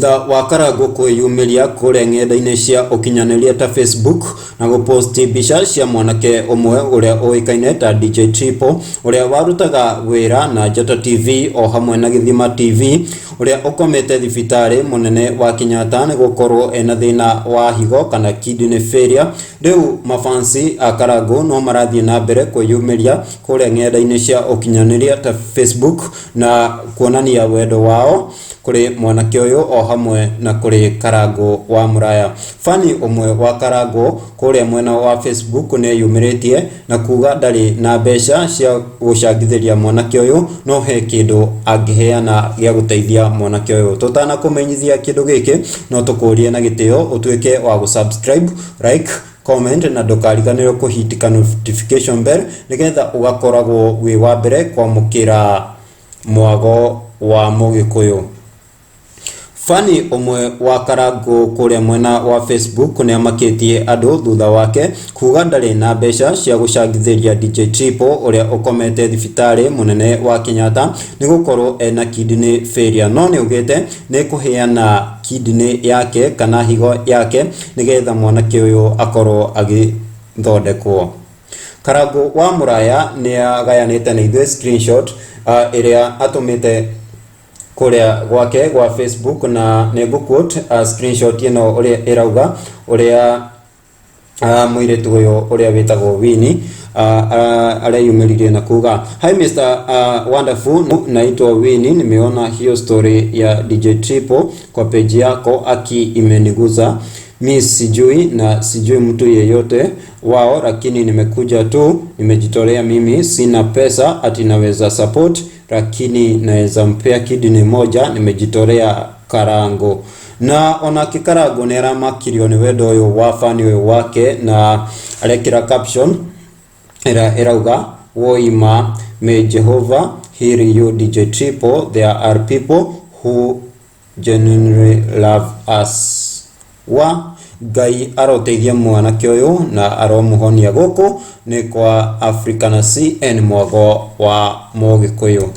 thutha wa Karago kwiyumiria kuria ng'enda-ini cia ukinyaniria ta Facebook na guposti mbica cia mwanake umwe uria oikaine ta DJ Triple uria warutaga wira na Njata TV o hamwe na Githima TV uria ukomete thibitari munene wa Kenyatta ni gukorwo ena thina wa higo kana kidney failure. Riu mafansi a Karago no marathie na mbere kwiyumiria kuria ng'enda-ini cia ukinyaniria ta Facebook na kuonania wendo wao kuri mwanake uyu o hamwe na kuri Karago wa Muraya. Fani umwe wa Karago kuria mwena wa Facebook ne yumiritie na kuga ndari na mbeca cia gucangithiria mwanake uyu no he kindu angiheana gia guteithia mwanake uyu. Tutana kumenyithia kindu giki no tukurie na gitio utuike wa gusubscribe, like, comment na ndukariganirwo kuhitika notification bell nigetha ugakoragwo wi wa mbere kwamukira mwago wa Mugikuyu. Fani umwe wa Karago kuria mwena wa Facebook ne amakitie andu thutha wake kuga ndari na mbeca cia gucangithiria DJ Triple uria ukomete thibitari munene wa Kenyatta ni gukorwo ena kidney failure, no ni ugite ni kuheana kidney yake kana higo yake nigetha mwanake uyu akorwo agithondekwo. Karago wa Muraya ni agayanite na ithuĩ screenshot iria atumite kuria gwake gwa Facebook na nego quote screenshot ino uria irauga uria muiretu uyu uria witagwo Winnie areyumiririe na kuga, hi Mr. Wonderful, naitwa Winnie, nimeona hiyo story ya DJ Triple kwa page yako imeniguza. Mi sijui na sijui mtu yeyote wao, lakini nimekuja tu, nimejitolea. Mimi sina pesa ati naweza support, lakini naweza mpea kidney moja, nimejitolea Karango. Na ona Karago nera makirio ni wendo uyu wa fani uyu wake na arekira caption irauga woima, may Jehovah hear you DJ Triple, there are people who genuinely love us. Wa Ngai aroteithia mwanake uyu na aromuhonia guku ni kwa African CN mwago wa Mugikuyu.